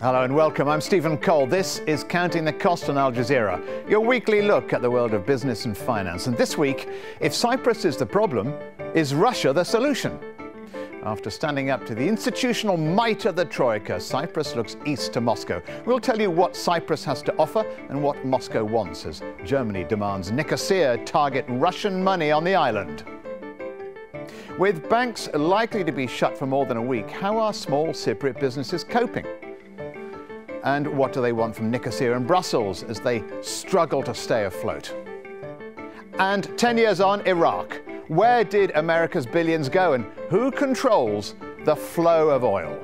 Hello and welcome. I'm Stephen Cole. This is Counting the Cost on Al Jazeera, your weekly look at the world of business and finance. And this week, if Cyprus is the problem, is Russia the solution? After standing up to the institutional might of the Troika, Cyprus looks east to Moscow. We'll tell you what Cyprus has to offer and what Moscow wants as Germany demands Nicosia target Russian money on the island. With banks likely to be shut for more than a week, how are small Cypriot businesses coping? And what do they want from Nicosia and Brussels as they struggle to stay afloat? And 10 years on, Iraq. Where did America's billions go and who controls the flow of oil?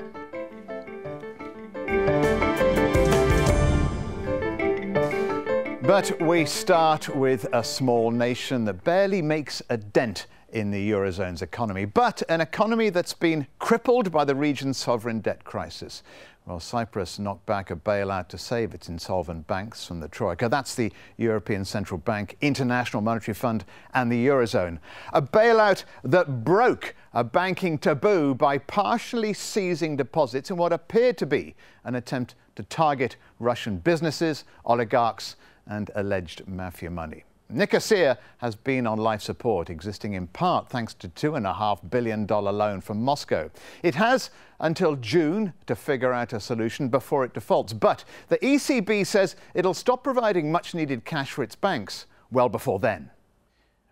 But we start with a small nation that barely makes a dent in the eurozone's economy, but an economy that's been crippled by the region's sovereign debt crisis. Well, Cyprus knocked back a bailout to save its insolvent banks from the Troika. That's the European Central Bank, International Monetary Fund and the Eurozone. A bailout that broke a banking taboo by partially seizing deposits in what appeared to be an attempt to target Russian businesses, oligarchs and alleged mafia money. Nicosia has been on life support, existing in part thanks to $2.5 billion loan from Moscow. It has until June to figure out a solution before it defaults. But the ECB says it'll stop providing much-needed cash for its banks well before then.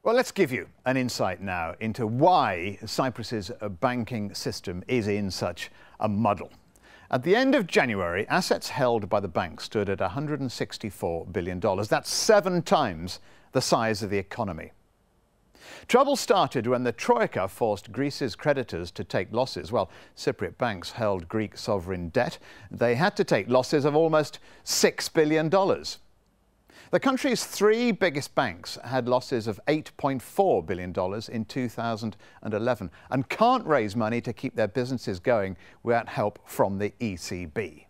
Well, let's give you an insight now into why Cyprus's banking system is in such a muddle. At the end of January, assets held by the bank stood at $164 billion. That's 7 times the size of the economy. Trouble started when the Troika forced Greece's creditors to take losses. Well, Cypriot banks held Greek sovereign debt. They had to take losses of almost $6 billion. The country's 3 biggest banks had losses of $8.4 billion in 2011 and can't raise money to keep their businesses going without help from the ECB.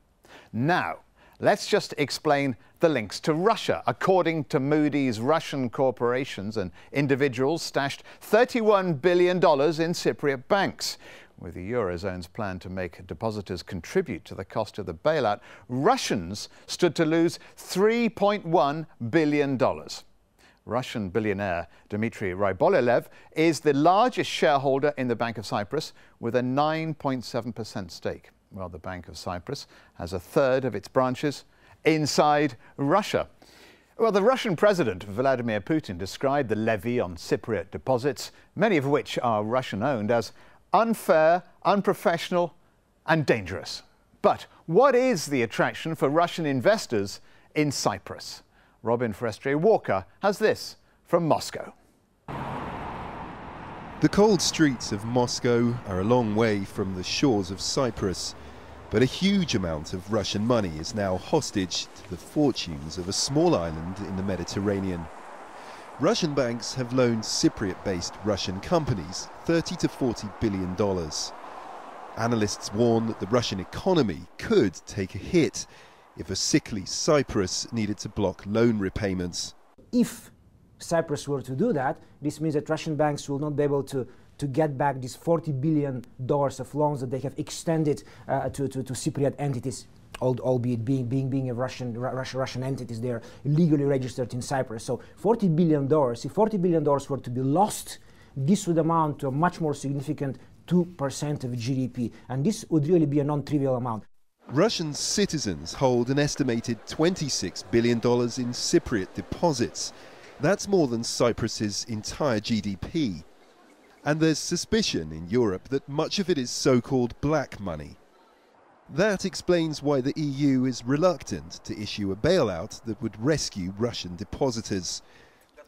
Now, let's just explain the links to Russia. According to Moody's, Russian corporations and individuals stashed $31 billion in Cypriot banks. With the Eurozone's plan to make depositors contribute to the cost of the bailout, Russians stood to lose $3.1 billion. Russian billionaire Dmitry Rybolovlev is the largest shareholder in the Bank of Cyprus with a 9.7% stake. Well, the Bank of Cyprus has a third of its branches inside Russia. Well, the Russian President, Vladimir Putin, described the levy on Cypriot deposits, many of which are Russian-owned, as unfair, unprofessional and dangerous. But what is the attraction for Russian investors in Cyprus? Robin Forestier-Walker has this from Moscow. The cold streets of Moscow are a long way from the shores of Cyprus, but a huge amount of Russian money is now hostage to the fortunes of a small island in the Mediterranean. Russian banks have loaned Cypriot-based Russian companies $30 to $40 billion. Analysts warn that the Russian economy could take a hit if a sickly Cyprus needed to block loan repayments. If Cyprus were to do that, this means that Russian banks will not be able to get back these $40 billion of loans that they have extended to Cypriot entities, albeit being a Russian entities. They are legally registered in Cyprus. So $40 billion, if $40 billion were to be lost, this would amount to a much more significant 2% of GDP. And this would really be a non-trivial amount. Russian citizens hold an estimated $26 billion in Cypriot deposits. That's more than Cyprus's entire GDP. And there's suspicion in Europe that much of it is so-called black money. That explains why the EU is reluctant to issue a bailout that would rescue Russian depositors.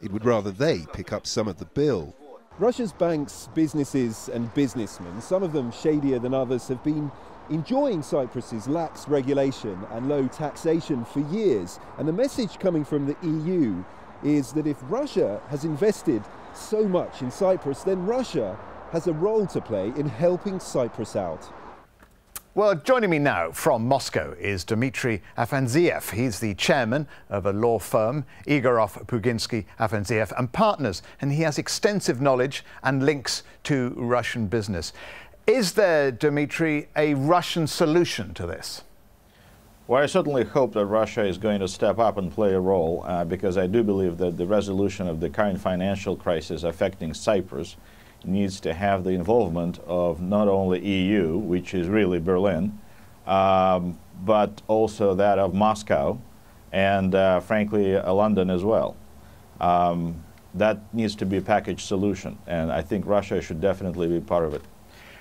It would rather they pick up some of the bill. Russia's banks, businesses and businessmen, some of them shadier than others, have been enjoying Cyprus's lax regulation and low taxation for years. And the message coming from the EU is that if Russia has invested so much in Cyprus, then Russia has a role to play in helping Cyprus out. Well, joining me now from Moscow is Dmitry Afanziev. He's the chairman of a law firm, Igorov, Puginsky, Afanziev and Partners, and he has extensive knowledge and links to Russian business. Is there, Dmitry, a Russian solution to this? Well, I certainly hope that Russia is going to step up and play a role because I do believe that the resolution of the current financial crisis affecting Cyprus needs to have the involvement of not only EU, which is really Berlin, but also that of Moscow and frankly London as well. That needs to be a package solution, and I think Russia should definitely be part of it.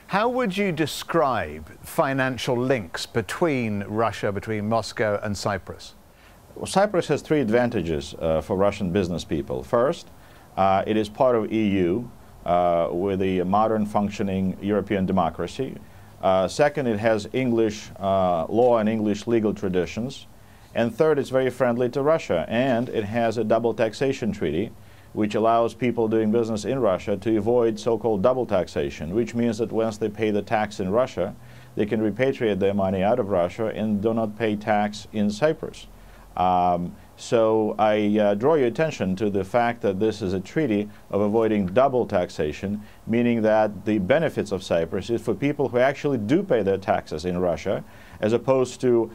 How would you describe financial links between Russia, between Moscow and Cyprus? Well, Cyprus has three advantages for Russian business people. First, it is part of EU with a modern functioning European democracy. Second, it has English law and English legal traditions. And third, it's very friendly to Russia, and it has a double taxation treaty which allows people doing business in Russia to avoid so-called double taxation, which means that once they pay the tax in Russia, they can repatriate their money out of Russia and do not pay tax in Cyprus. So I draw your attention to the fact that this is a treaty of avoiding double taxation, meaning that the benefits of Cyprus is for people who actually do pay their taxes in Russia, as opposed to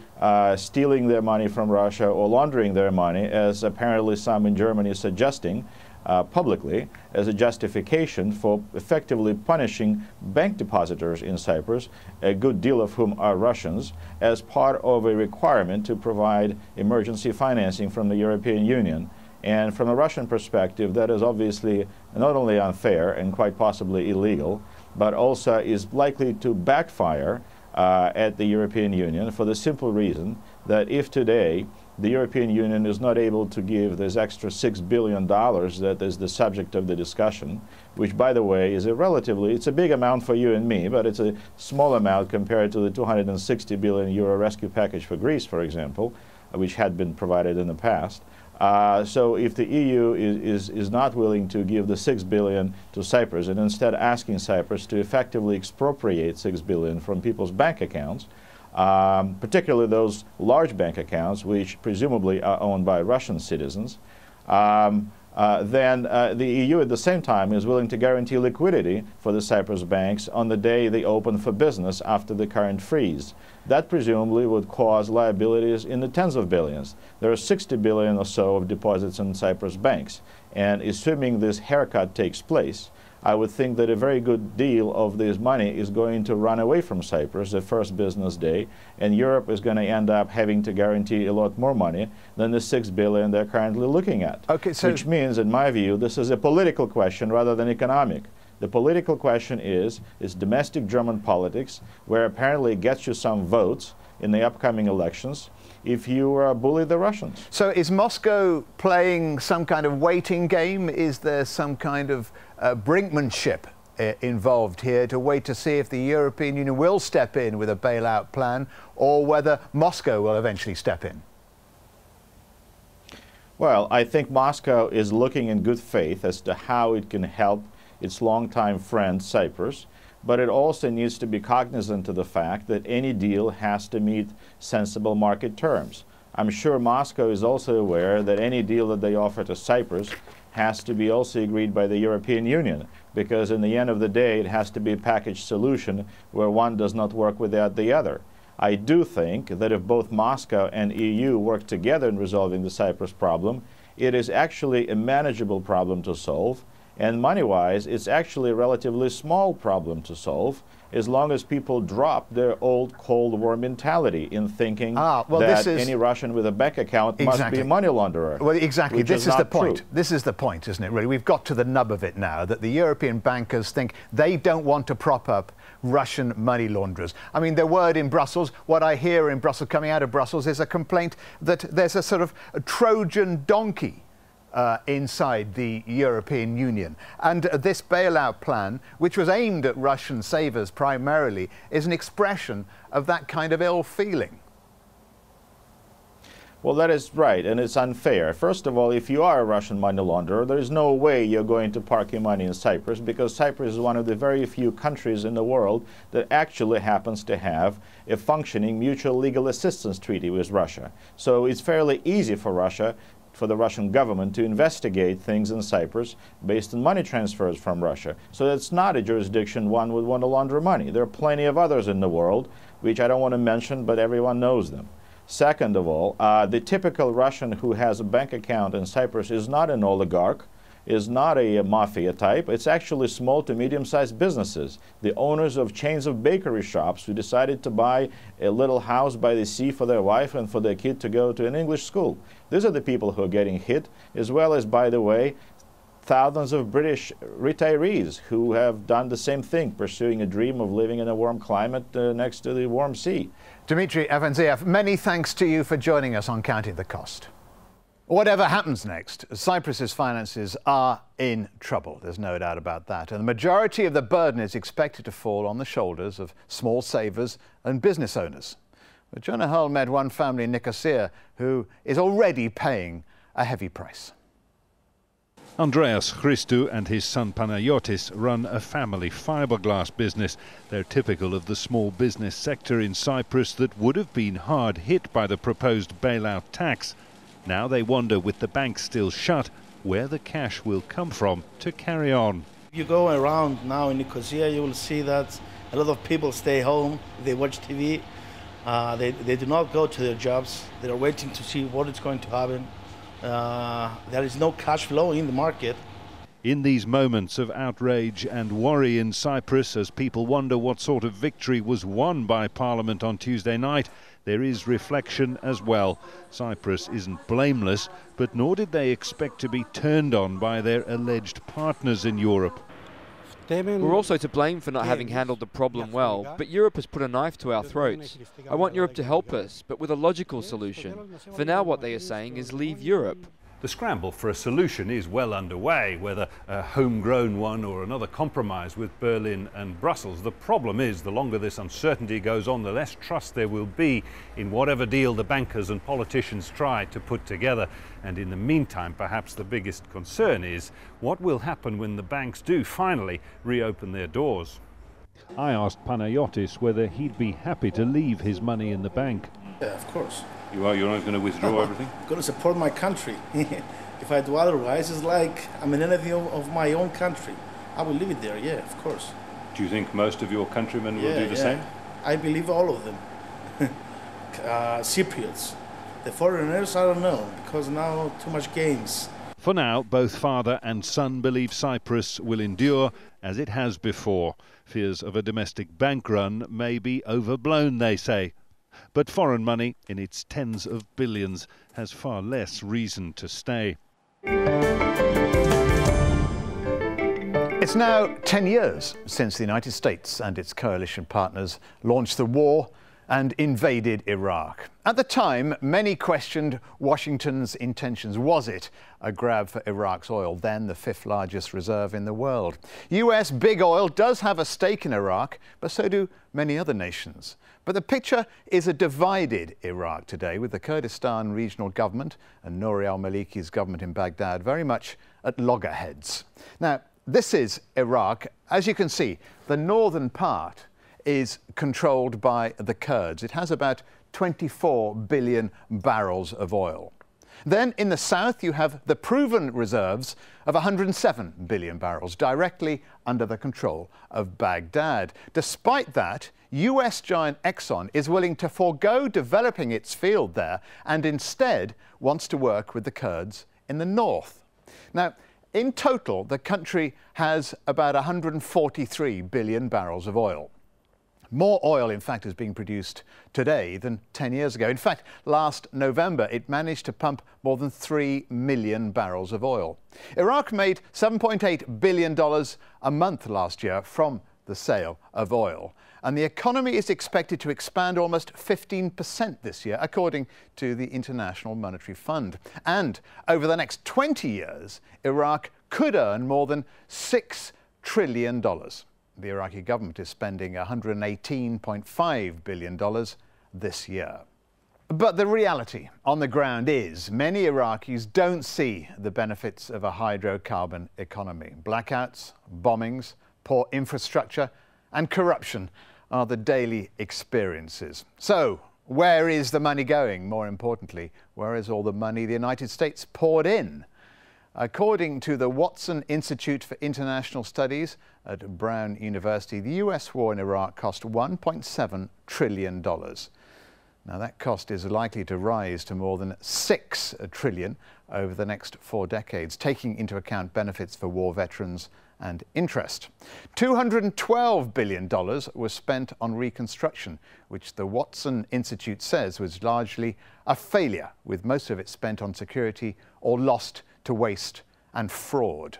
stealing their money from Russia or laundering their money, as apparently some in Germany are suggesting publicly as a justification for effectively punishing bank depositors in Cyprus, a good deal of whom are Russians, as part of a requirement to provide emergency financing from the European Union. And from a Russian perspective, that is obviously not only unfair and quite possibly illegal, but also is likely to backfire at the European Union for the simple reason that if today the European Union is not able to give this extra $6 billion that is the subject of the discussion, which, by the way, is it's a big amount for you and me, but it's a small amount compared to the 260 billion euro rescue package for Greece, for example, which had been provided in the past. So if the EU is not willing to give the $6 billion to Cyprus and instead asking Cyprus to effectively expropriate $6 billion from people's bank accounts, particularly those large bank accounts which presumably are owned by Russian citizens, then the EU at the same time is willing to guarantee liquidity for the Cyprus banks on the day they open for business after the current freeze. That presumably would cause liabilities in the tens of billions. There are 60 billion or so of deposits in Cyprus banks, and assuming this haircut takes place, I would think that a very good deal of this money is going to run away from Cyprus the first business day, and Europe is going to end up having to guarantee a lot more money than the $6 billion they're currently looking at. Okay, so which means, in my view, this is a political question rather than economic. The political question is domestic German politics, where apparently it gets you some votes in the upcoming elections if you bully the Russians. So is Moscow playing some kind of waiting game? Is there some kind of brinkmanship involved here to wait to see if the European Union will step in with a bailout plan, or whether Moscow will eventually step in? Well, I think Moscow is looking in good faith as to how it can help its longtime friend Cyprus, but it also needs to be cognizant of the fact that any deal has to meet sensible market terms. I'm sure Moscow is also aware that any deal that they offer to Cyprus has to be also agreed by the European Union, because in the end of the day it has to be a package solution where one does not work without the other. I do think that if both Moscow and EU work together in resolving the Cyprus problem, it is actually a manageable problem to solve. And money-wise, it's actually a relatively small problem to solve, as long as people drop their old Cold War mentality in thinking that any Russian with a bank account must be a money launderer. Well, exactly. This is the point. This is the point, isn't it, really? We've got to the nub of it now, that the European bankers think they don't want to prop up Russian money launderers. I mean, the word in Brussels, what I hear in Brussels, coming out of Brussels, is a complaint that there's a sort of a Trojan donkey inside the European Union. And this bailout plan, which was aimed at Russian savers primarily, is an expression of that kind of ill feeling. Well, that is right, and it's unfair. First of all, if you are a Russian money launderer, there is no way you're going to park your money in Cyprus, because Cyprus is one of the very few countries in the world that actually happens to have a functioning mutual legal assistance treaty with Russia. So it's fairly easy for the Russian government to investigate things in Cyprus based on money transfers from Russia. So that's not a jurisdiction one would want to launder money. There are plenty of others in the world, which I don't want to mention, but everyone knows them. Second of all, the typical Russian who has a bank account in Cyprus is not an oligarch, is not a mafia type. It's actually small to medium-sized businesses, the owners of chains of bakery shops who decided to buy a little house by the sea for their wife and for their kid to go to an English school. These are the people who are getting hit, as well as, by the way, thousands of British retirees who have done the same thing, pursuing a dream of living in a warm climate next to the warm sea. Dmitry Afanziev, many thanks to you for joining us on Counting the Cost. Whatever happens next, Cyprus's finances are in trouble. There's no doubt about that. And the majority of the burden is expected to fall on the shoulders of small savers and business owners. But Jonah Hull met one family in Nicosia who is already paying a heavy price. Andreas Christou and his son Panayotis run a family fiberglass business. They're typical of the small business sector in Cyprus that would have been hard hit by the proposed bailout tax. Now they wonder, with the banks still shut, where the cash will come from to carry on. If you go around now in Nicosia, you will see that a lot of people stay home, they watch TV, they do not go to their jobs, they are waiting to see what is going to happen. There is no cash flow in the market. In these moments of outrage and worry in Cyprus, as people wonder what sort of victory was won by Parliament on Tuesday night, there is reflection as well. Cyprus isn't blameless, but nor did they expect to be turned on by their alleged partners in Europe. We're also to blame for not having handled the problem well, but Europe has put a knife to our throats. I want Europe to help us, but with a logical solution. For now, what they are saying is leave Europe. The scramble for a solution is well underway, whether a homegrown one or another compromise with Berlin and Brussels. The problem is, the longer this uncertainty goes on, the less trust there will be in whatever deal the bankers and politicians try to put together. And in the meantime, perhaps the biggest concern is what will happen when the banks do finally reopen their doors. I asked Panayotis whether he'd be happy to leave his money in the bank. Yeah, of course. You are? You're not going to withdraw everything? I'm going to support my country. If I do otherwise, it's like I'm an enemy of my own country. I will leave it there, yeah, of course. Do you think most of your countrymen will do the same? I believe all of them. Cypriots. The foreigners, I don't know, because now too much games. For now, both father and son believe Cyprus will endure as it has before. Fears of a domestic bank run may be overblown, they say. But foreign money, in its tens of billions, has far less reason to stay. It's now 10 years since the United States and its coalition partners launched the war and invaded Iraq. At the time, many questioned Washington's intentions. Was it a grab for Iraq's oil, then the fifth largest reserve in the world? US big oil does have a stake in Iraq, but so do many other nations. But the picture is a divided Iraq today, with the Kurdistan regional government and Nouri al-Maliki's government in Baghdad very much at loggerheads. Now, this is Iraq. As you can see, the northern part is controlled by the Kurds. It has about 24 billion barrels of oil. Then in the south you have the proven reserves of 107 billion barrels directly under the control of Baghdad. Despite that, US giant Exxon is willing to forego developing its field there and instead wants to work with the Kurds in the north. Now, in total, the country has about 143 billion barrels of oil. More oil, in fact, is being produced today than 10 years ago. In fact, last November, it managed to pump more than 3 million barrels of oil. Iraq made $7.8 billion a month last year from the sale of oil. And the economy is expected to expand almost 15% this year, according to the International Monetary Fund. And over the next 20 years, Iraq could earn more than $6 trillion. The Iraqi government is spending $118.5 billion this year. But the reality on the ground is many Iraqis don't see the benefits of a hydrocarbon economy. Blackouts, bombings, poor infrastructure and corruption are the daily experiences. So, where is the money going? More importantly, where is all the money the United States poured in? According to the Watson Institute for International Studies at Brown University, the US war in Iraq cost $1.7 trillion. Now, that cost is likely to rise to more than $6 trillion over the next 4 decades, taking into account benefits for war veterans and interest. $212 billion was spent on reconstruction, which the Watson Institute says was largely a failure, with most of it spent on security or lost to waste and fraud.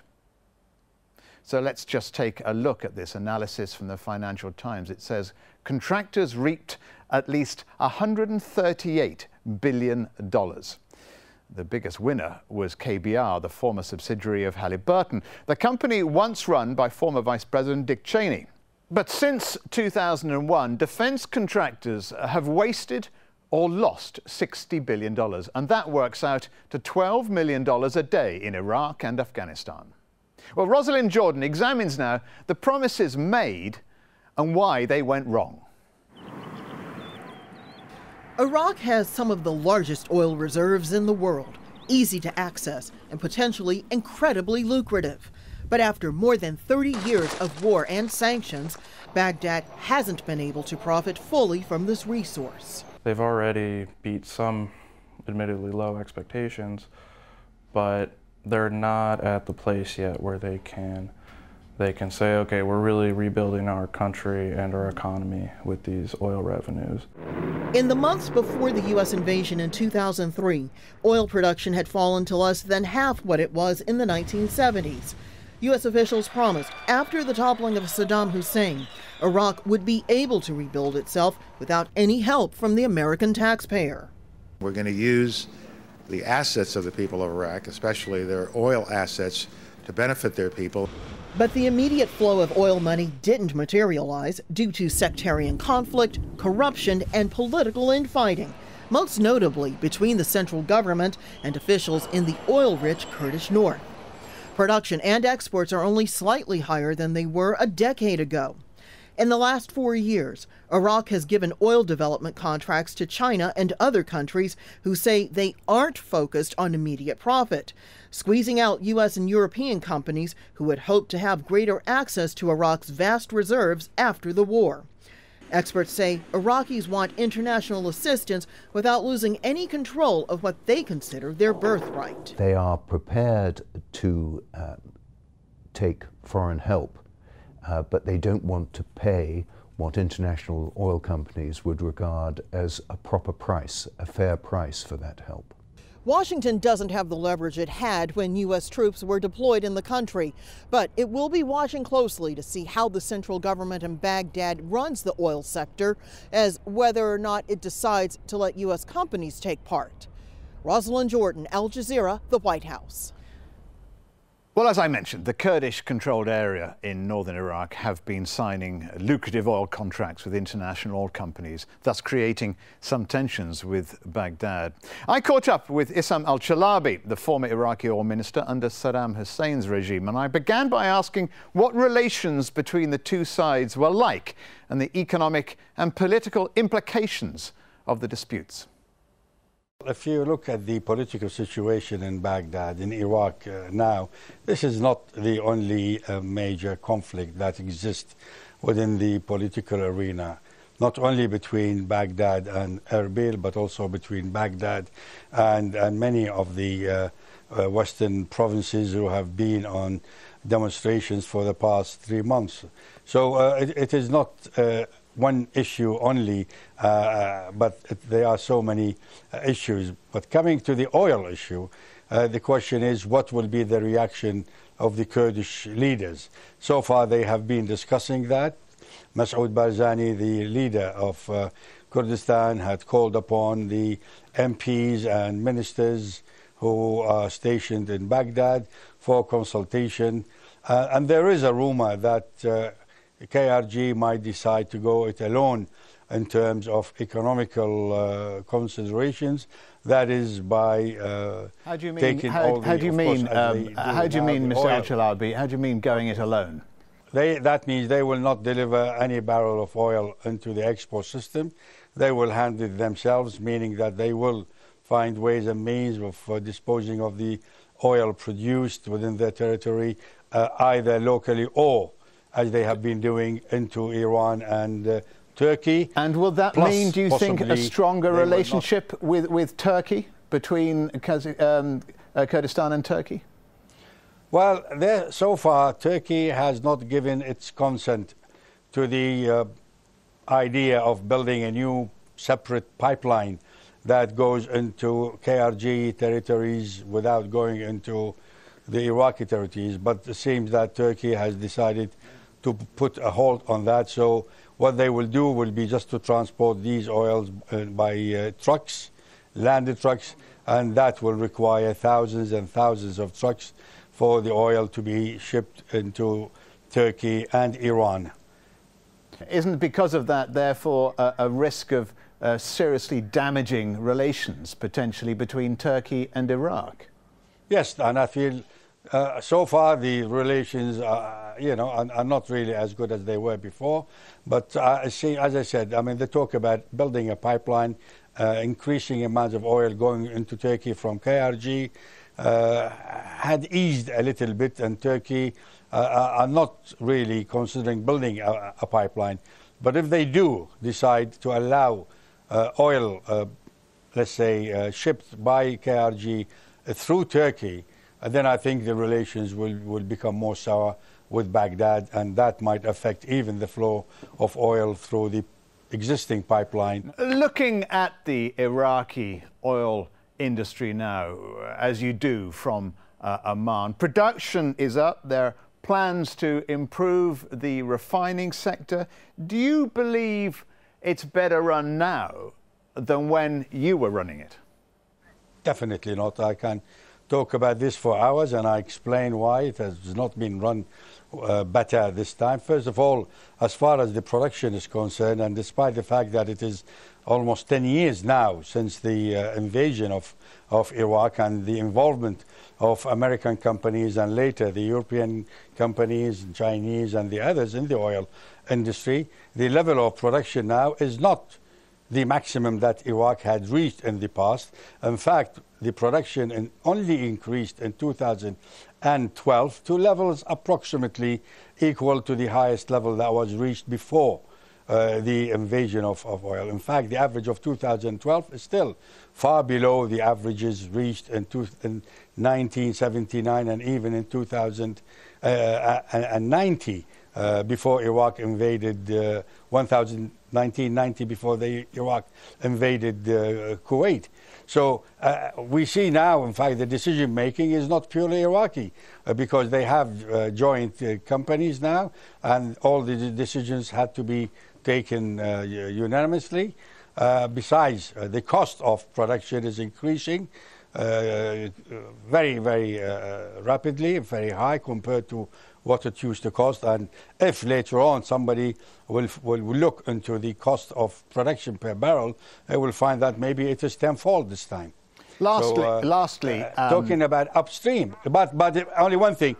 So let's just take a look at this analysis from the Financial Times. It says contractors reaped at least $138 billion. The biggest winner was KBR, the former subsidiary of Halliburton, the company once run by former Vice President Dick Cheney. But since 2001, defense contractors have wasted or lost $60 billion, and that works out to $12 million a day in Iraq and Afghanistan. Well, Rosalind Jordan examines now the promises made and why they went wrong. Iraq has some of the largest oil reserves in the world, easy to access and potentially incredibly lucrative. But after more than 30 years of war and sanctions, Baghdad hasn't been able to profit fully from this resource. They've already beat some admittedly low expectations, but they're not at the place yet where they can say, okay, we're really rebuilding our country and our economy with these oil revenues. In the months before the U.S. invasion in 2003, oil production had fallen to less than half what it was in the 1970s. U.S. officials promised after the toppling of Saddam Hussein, Iraq would be able to rebuild itself without any help from the American taxpayer. We're going to use the assets of the people of Iraq, especially their oil assets, to benefit their people. But the immediate flow of oil money didn't materialize due to sectarian conflict, corruption, and political infighting, most notably between the central government and officials in the oil-rich Kurdish north. Production and exports are only slightly higher than they were a decade ago. In the last 4 years, Iraq has given oil development contracts to China and other countries who say they aren't focused on immediate profit, squeezing out U.S. and European companies who had hoped to have greater access to Iraq's vast reserves after the war. Experts say Iraqis want international assistance without losing any control of what they consider their birthright. They are prepared to take foreign help, but they don't want to pay what international oil companies would regard as a proper price, a fair price for that help. Washington doesn't have the leverage it had when U.S. troops were deployed in the country, but it will be watching closely to see how the central government in Baghdad runs the oil sector, as whether or not it decides to let U.S. companies take part. Rosalind Jordan, Al Jazeera, the White House. Well, as I mentioned, the Kurdish-controlled area in northern Iraq have been signing lucrative oil contracts with international oil companies, thus creating some tensions with Baghdad. I caught up with al-Chalabi, the former Iraqi oil minister under Saddam Hussein's regime, and I began by asking what relations between the two sides were like and the economic and political implications of the disputes. If you look at the political situation in Baghdad, in Iraq now, this is not the only major conflict that exists within the political arena, not only between Baghdad and Erbil, but also between Baghdad and many of the western provinces who have been on demonstrations for the past 3 months. So it is not one issue only, but there are so many issues. But coming to the oil issue, the question is what will be the reaction of the Kurdish leaders? So far they have been discussing that. Masoud Barzani, the leader of Kurdistan, had called upon the MPs and ministers who are stationed in Baghdad for consultation. And there is a rumor that KRG might decide to go it alone in terms of economical considerations. That is by taking all the... How do you mean, Mr. al-Chalabi, how do you mean going it alone? That means they will not deliver any barrel of oil into the export system. They will handle it themselves, meaning that they will find ways and means of disposing of the oil produced within their territory, either locally or, as they have been doing, into Iran and Turkey. And will that mean, do you think, a stronger relationship with Turkey, between Kurdistan and Turkey? Well, so far, Turkey has not given its consent to the idea of building a new separate pipeline that goes into KRG territories without going into the Iraqi territories. But it seems that Turkey has decided to put a halt on that. So what they will do will be just to transport these oils by trucks, landed trucks, and that will require thousands and thousands of trucks for the oil to be shipped into Turkey and Iran. Isn't because of that, therefore, a risk of seriously damaging relations, potentially, between Turkey and Iraq? Yes, and I feel so far the relations, are not really as good as they were before. But as I said, I mean, they talk about building a pipeline, increasing amounts of oil going into Turkey from KRG, had eased a little bit, and Turkey are not really considering building a pipeline. But if they do decide to allow oil, let's say, shipped by KRG through Turkey, then I think the relations will become more sour with Baghdad, and that might affect even the flow of oil through the existing pipeline. Looking at the Iraqi oil industry now, as you do from Amman, production is up. There are plans to improve the refining sector. Do you believe it's better run now than when you were running it? Definitely not. I can talk about this for hours, and I explain why it has not been run better this time. First of all, as far as the production is concerned, and despite the fact that it is almost 10 years now since the invasion of Iraq and the involvement of American companies and later the European companies, Chinese and the others in the oil industry, the level of production now is not the maximum that Iraq had reached in the past. In fact, the production only increased in 2012 to levels approximately equal to the highest level that was reached before the invasion of oil. In fact, the average of 2012 is still far below the averages reached in 1979 and even in 1990 before Iraq invaded 1990 before Iraq invaded Kuwait. So we see now, in fact, the decision making is not purely Iraqi because they have joint companies now, and all the decisions had to be taken unanimously. Besides, the cost of production is increasing very, very rapidly, very high compared to what it used to cost. And if later on somebody will look into the cost of production per barrel, they will find that maybe it is tenfold this time. Lastly, talking about upstream, but only one thing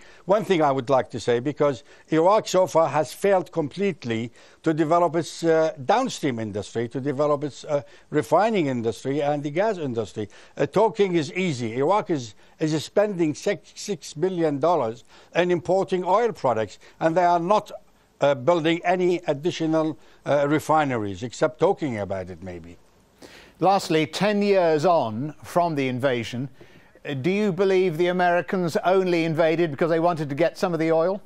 I would like to say, because Iraq so far has failed completely to develop its downstream industry, to develop its refining industry and the gas industry. Talking is easy. Iraq is spending $6 billion in importing oil products, and they are not building any additional refineries, except talking about it maybe. Lastly, 10 years on from the invasion, do you believe the Americans only invaded because they wanted to get some of the oil?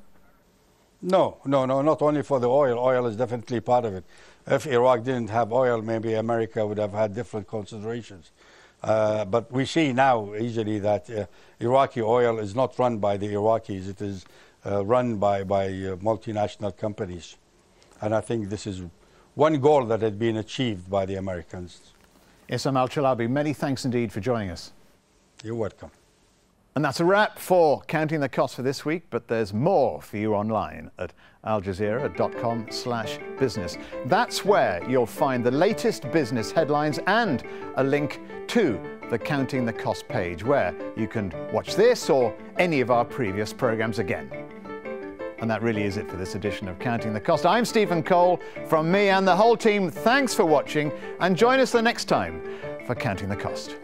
No, not only for the oil. Oil is definitely part of it. If Iraq didn't have oil, maybe America would have had different considerations. But we see now easily that Iraqi oil is not run by the Iraqis. It is run by multinational companies. And I think this is one goal that had been achieved by the Americans. Yes, al-Chalabi, many thanks indeed for joining us. You're welcome. And that's a wrap for Counting the Cost for this week, but there's more for you online at aljazeera.com/business. That's where you'll find the latest business headlines and a link to the Counting the Cost page, where you can watch this or any of our previous programs again. And that really is it for this edition of Counting the Cost. I'm Stephen Cole. From me and the whole team, thanks for watching, and join us the next time for Counting the Cost.